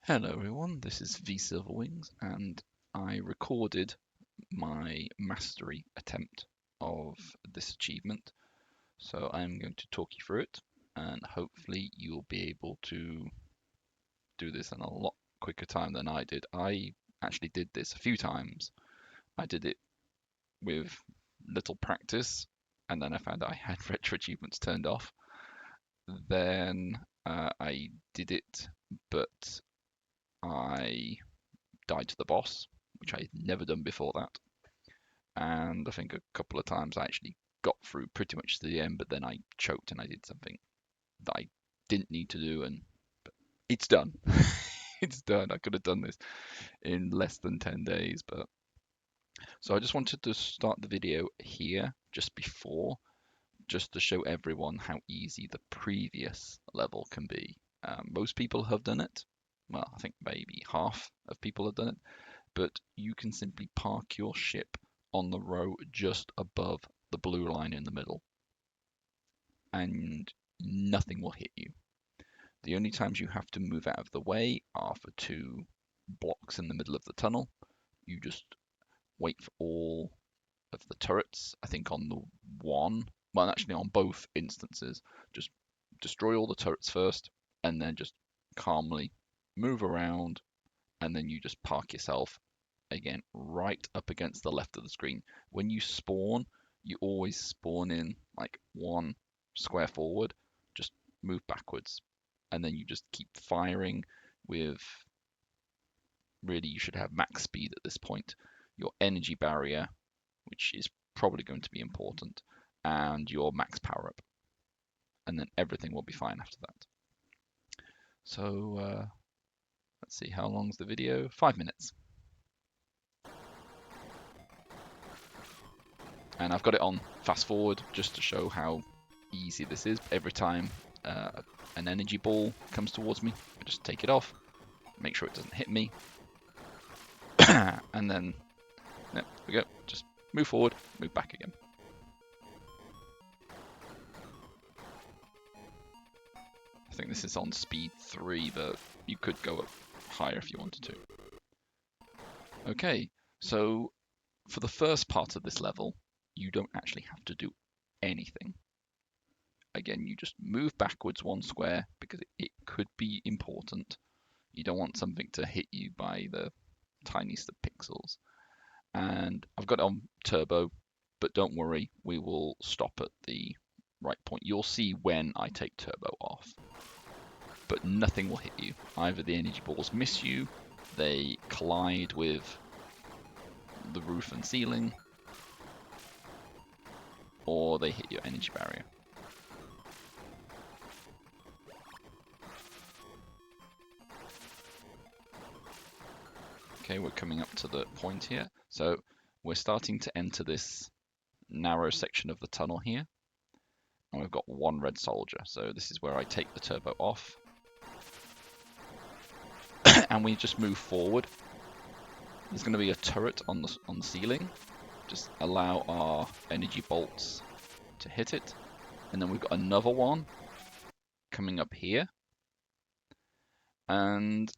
Hello everyone, this is V Silverwings, and I recorded my mastery attempt of this achievement. So I'm going to talk you through it, and hopefully you'll be able to do this in a lot quicker time than I did. I actually did this a few times. I did it with little practice, and then I found I had retro achievements turned off. Then I did it, but I died to the boss, which I had never done before that. And I think a couple of times I actually got through pretty much to the end, but then I choked and I did something that I didn't need to do, and it's done. It's done. I could have done this in less than 10 days, but so I just wanted to start the video here just before, just to show everyone how easy the previous level can be. Most people have done it. Well, I think maybe half of people have done it, but you can simply park your ship on the row just above the blue line in the middle, and nothing will hit you. The only times you have to move out of the way are for two blocks in the middle of the tunnel. You just wait for all of the turrets. I think on the one, well, actually on both instances, just destroy all the turrets first, and then just calmly move around, and then you just park yourself again right up against the left of the screen. When you spawn, you always spawn in like one square forward, just move backwards, and then you just keep firing with, really, you should have max speed at this point, your energy barrier, which is probably going to be important, and your max power up, and then everything will be fine after that. So let's see, how long's the video? 5 minutes. And I've got it on fast forward just to show how easy this is. Every time an energy ball comes towards me, I just take it off, make sure it doesn't hit me, and then there we go, just move forward, move back again. I think this is on speed 3, but you could go up higher if you wanted to. Okay, so for the first part of this level, you don't actually have to do anything. Again, you just move backwards one square because it could be important. You don't want something to hit you by the tiniest of pixels. And I've got it on turbo, but don't worry, we will stop at the right point. You'll see when I take turbo off, but nothing will hit you. Either the energy balls miss you, they collide with the roof and ceiling, or they hit your energy barrier. Okay, we're coming up to the point here. So we're starting to enter this narrow section of the tunnel here. And we've got one red soldier. So this is where I take the turbo off. And we just move forward. There's going to be a turret on the ceiling. Just allow our energy bolts to hit it. And then we've got another one coming up here. And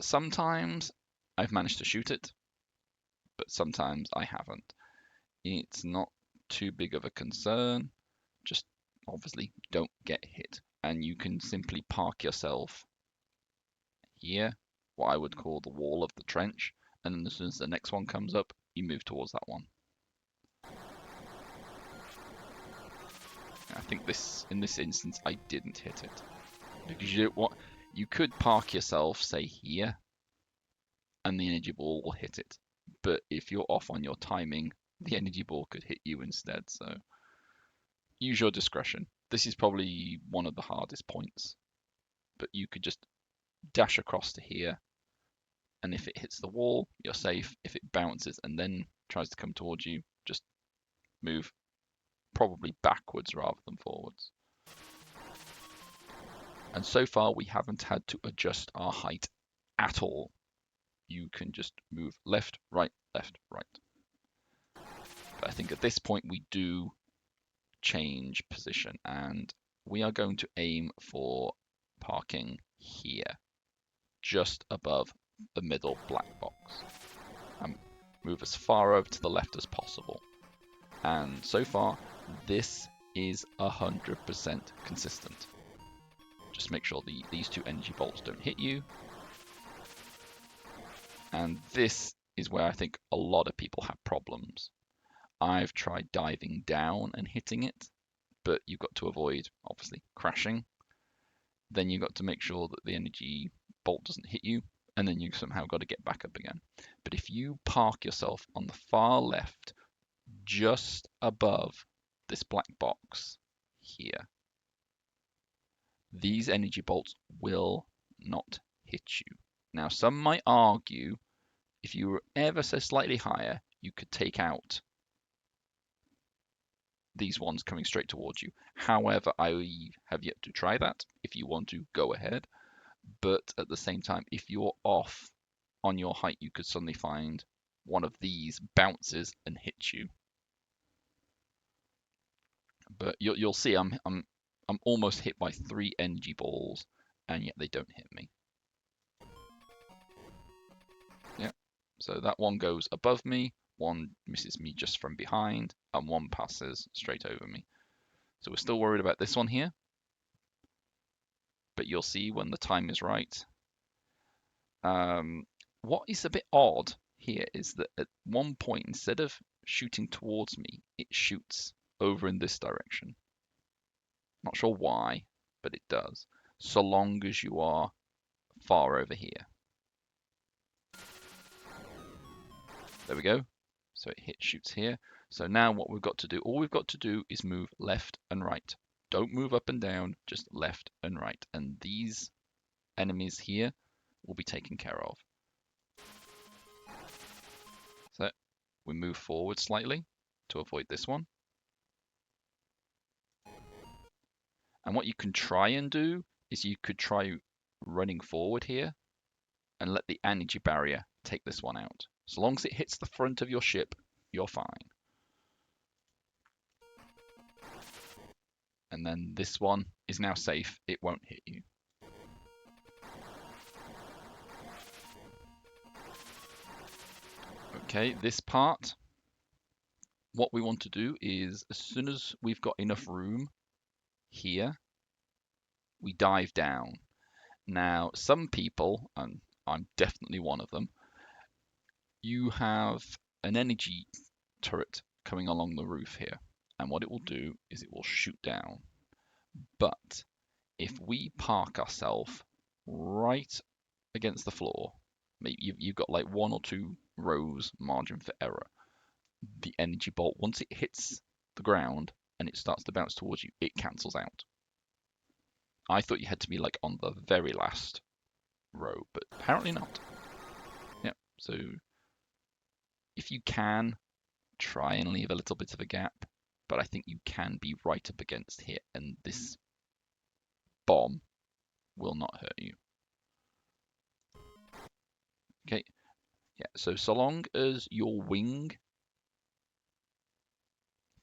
sometimes I've managed to shoot it, but sometimes I haven't. It's not too big of a concern. Just obviously don't get hit. And you can simply park yourself here, what I would call the wall of the trench, and then as soon as the next one comes up, you move towards that one. I think in this instance I didn't hit it, because you could park yourself, say here, and the energy ball will hit it, but if you're off on your timing, the energy ball could hit you instead. So use your discretion. This is probably one of the hardest points, but you could just dash across to here, and if it hits the wall, you're safe. If it bounces and then tries to come towards you, just move probably backwards rather than forwards. And so far we haven't had to adjust our height at all. You can just move left, right, left, right. But I think at this point we do change position, and we are going to aim for parking here, just above the middle black box. And move as far over to the left as possible. And so far, this is 100% consistent. Just make sure these two energy bolts don't hit you. And this is where I think a lot of people have problems. I've tried diving down and hitting it, but you've got to avoid, obviously, crashing. Then you've got to make sure that the energy bolt doesn't hit you, and then you somehow got to get back up again. But if you park yourself on the far left, just above this black box here, these energy bolts will not hit you. Now, some might argue if you were ever so slightly higher, you could take out these ones coming straight towards you. However, I have yet to try that. If you want to, go ahead. But at the same time, if you're off on your height, you could suddenly find one of these bounces and hit you. But you'll see I'm almost hit by 3 energy balls, and yet they don't hit me. Yeah, so that one goes above me, one misses me just from behind, and one passes straight over me. So we're still worried about this one here, but you'll see when the time is right. What is a bit odd here is that at one point, instead of shooting towards me, it shoots over in this direction. Not sure why, but it does, so long as you are far over here. There we go. So it shoots here. So now what we've got to do, all we've got to do is move left and right. Don't move up and down, just left and right. And these enemies here will be taken care of. So we move forward slightly to avoid this one. And what you can try and do is you could try running forward here and let the energy barrier take this one out. So long as it hits the front of your ship, you're fine. And then this one is now safe. It won't hit you. Okay, this part, what we want to do is as soon as we've got enough room here, we dive down. Now, some people, and I'm definitely one of them, you have an energy turret coming along the roof here. And what it will do is it will shoot down. But if we park ourselves right against the floor, maybe you've got like 1 or 2 rows margin for error, the energy bolt, once it hits the ground and it starts to bounce towards you, it cancels out. I thought you had to be like on the very last row, but apparently not. Yeah, so if you can, try and leave a little bit of a gap, but I think you can be right up against here, and this bomb will not hurt you. Okay, yeah, so long as your wing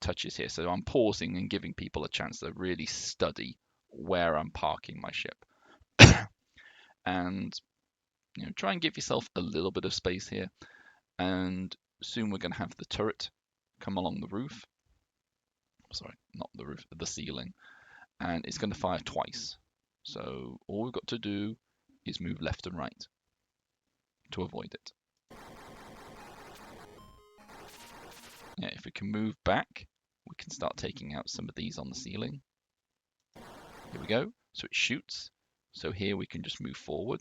touches here, so I'm pausing and giving people a chance to really study where I'm parking my ship. And try and give yourself a little bit of space here, and soon we're going to have the turret come along the roof. Sorry, not the roof, the ceiling, and it's going to fire twice. So all we've got to do is move left and right to avoid it. Yeah, if we can move back, we can start taking out some of these on the ceiling. Here we go. So it shoots. So here we can just move forward.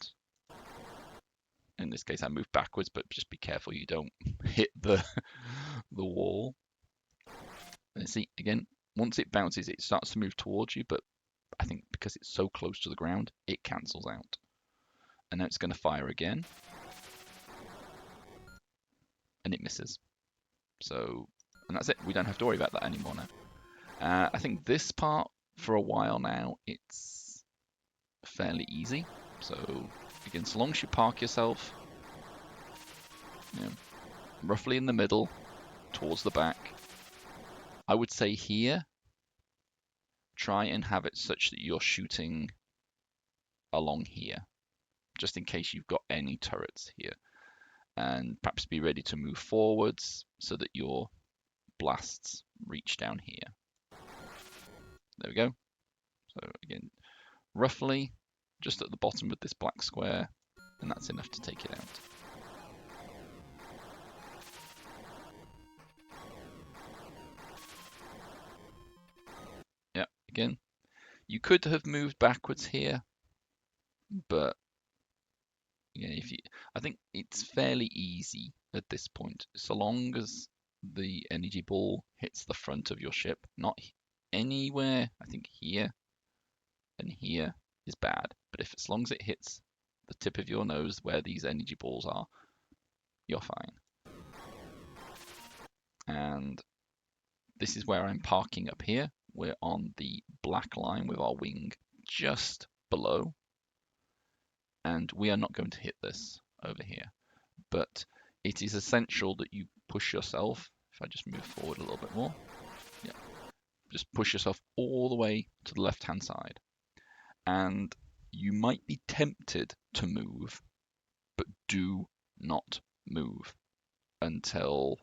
In this case, I move backwards, but just be careful you don't hit the wall. And see, again, once it bounces, it starts to move towards you, but I think because it's so close to the ground, it cancels out. And now it's going to fire again. And it misses. So, and that's it. We don't have to worry about that anymore now. I think this part, for a while now, it's fairly easy. So, again, so long as you park yourself roughly in the middle, towards the back, I would say here, try and have it such that you're shooting along here. just in case you've got any turrets here. And perhaps be ready to move forwards so that your blasts reach down here. There we go. So again, roughly just at the bottom of this black square, and that's enough to take it out. Yeah, again, you could have moved backwards here, but yeah, I think it's fairly easy at this point, so long as the energy ball hits the front of your ship, not anywhere. I think here and here is bad, but if as long as it hits the tip of your nose where these energy balls are, you're fine. And this is where I'm parking up here. We're on the black line with our wing just below, and we are not going to hit this over here, but it is essential that you push yourself. If I just move forward a little bit more, yeah, just push yourself all the way to the left hand side, and you might be tempted to move, but do not move until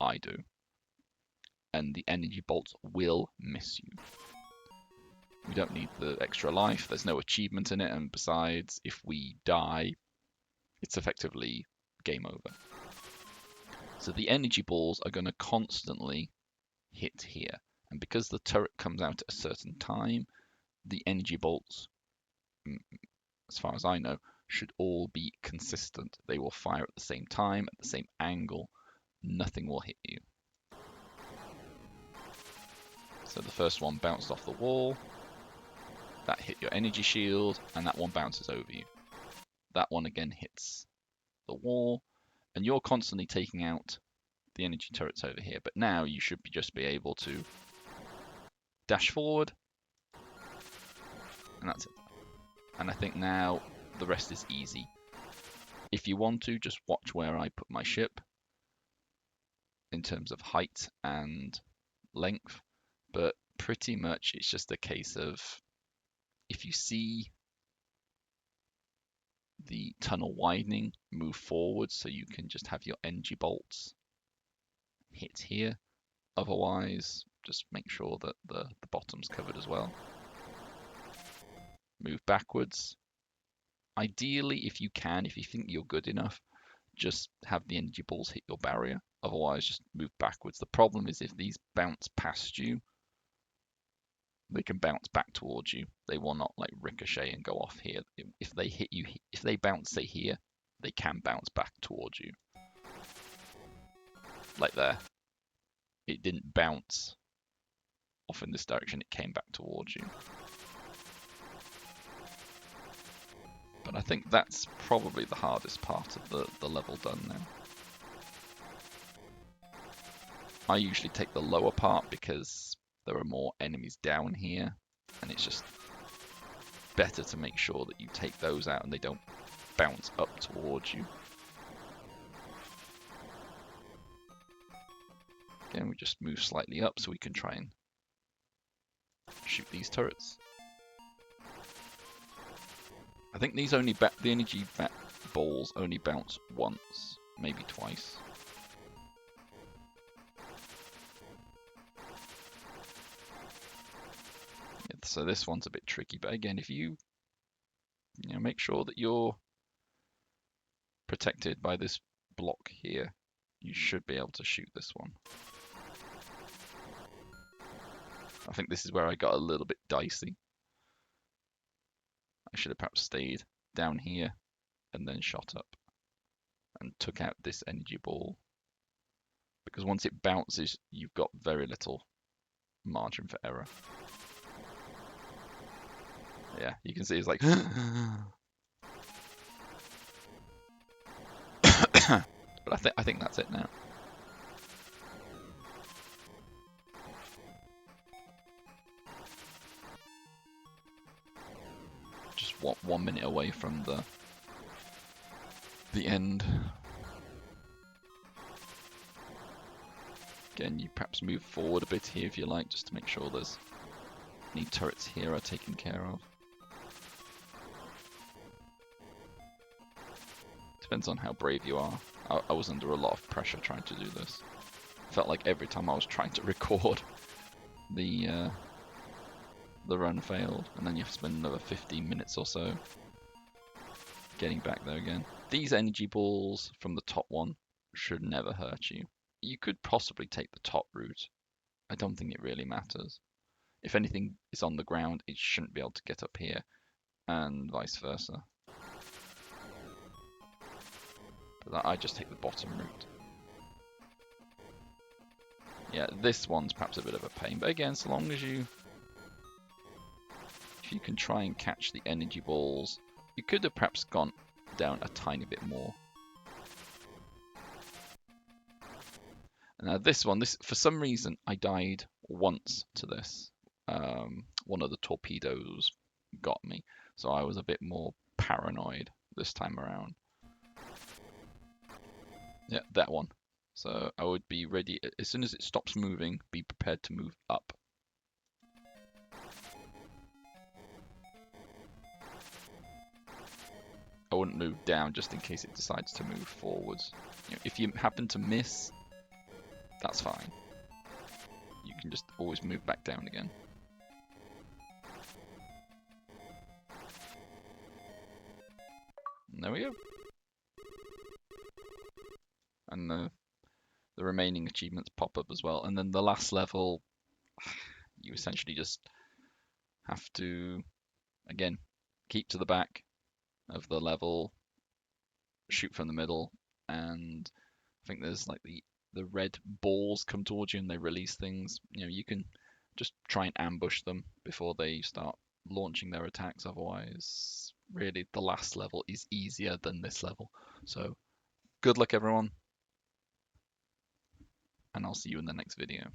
I do, and the energy bolts will miss you. We don't need the extra life, there's no achievement in it, and besides, if we die, it's effectively game over. So the energy balls are going to constantly hit here, and because the turret comes out at a certain time, the energy bolts, as far as I know, should all be consistent. They will fire at the same time, at the same angle. Nothing will hit you. So the first one bounced off the wall, that hit your energy shield, and that one bounces over you. That one again hits the wall, and you're constantly taking out the energy turrets over here. But now you should just be able to dash forward, and that's it. And I think now the rest is easy. If you want to, just watch where I put my ship in terms of height and length, but pretty much it's just a case of, if you see the tunnel widening, move forward so you can just have your energy bolts hit here. Otherwise, just make sure that the bottom's covered as well. Move backwards. Ideally, if you can, if you think you're good enough, just have the energy balls hit your barrier. Otherwise, just move backwards. The problem is if these bounce past you, they can bounce back towards you. They will not like ricochet and go off here. If they hit you, if they bounce, say here, they can bounce back towards you. Like there. It didn't bounce off in this direction, it came back towards you. But I think that's probably the hardest part of the level done now. I usually take the lower part because there are more enemies down here, and it's just better to make sure that you take those out and they don't bounce up towards you. Again, we just move slightly up so we can try and shoot these turrets. I think these only the energy balls only bounce once, maybe twice. Yeah, so this one's a bit tricky, but again, if you make sure that you're protected by this block here, you should be able to shoot this one. I think this is where I got a little bit dicey. I should have perhaps stayed down here and then shot up and took out this energy ball, because once it bounces, you've got very little margin for error. Yeah, you can see it's like but I think that's it now. Just 1 minute away from the end. Again, you perhaps move forward a bit here if you like, just to make sure there's any turrets here are taken care of. Depends on how brave you are. I was under a lot of pressure trying to do this. Felt like every time I was trying to record, the run failed, and then you have to spend another 15 minutes or so getting back there again. These energy balls from the top one should never hurt you. You could possibly take the top route. I don't think it really matters. If anything is on the ground, it shouldn't be able to get up here, and vice versa. But I just take the bottom route. Yeah, this one's perhaps a bit of a pain, but again, so long as if you can try and catch the energy balls, you could have perhaps gone down a tiny bit more. Now this one, for some reason, I died once to this. One of the torpedoes got me, so I was a bit more paranoid this time around. Yeah, that one. So I would be ready, as soon as it stops moving, be prepared to move up. I wouldn't move down just in case it decides to move forwards. If you happen to miss, that's fine. You can just always move back down again. And there we go. And the remaining achievements pop up as well. And then the last level, you essentially just have to, again, keep to the back of the level, shoot from the middle, and I think there's like the red balls come towards you and they release things. You can just try and ambush them before they start launching their attacks. Otherwise, really, the last level is easier than this level. So good luck, everyone, and I'll see you in the next video.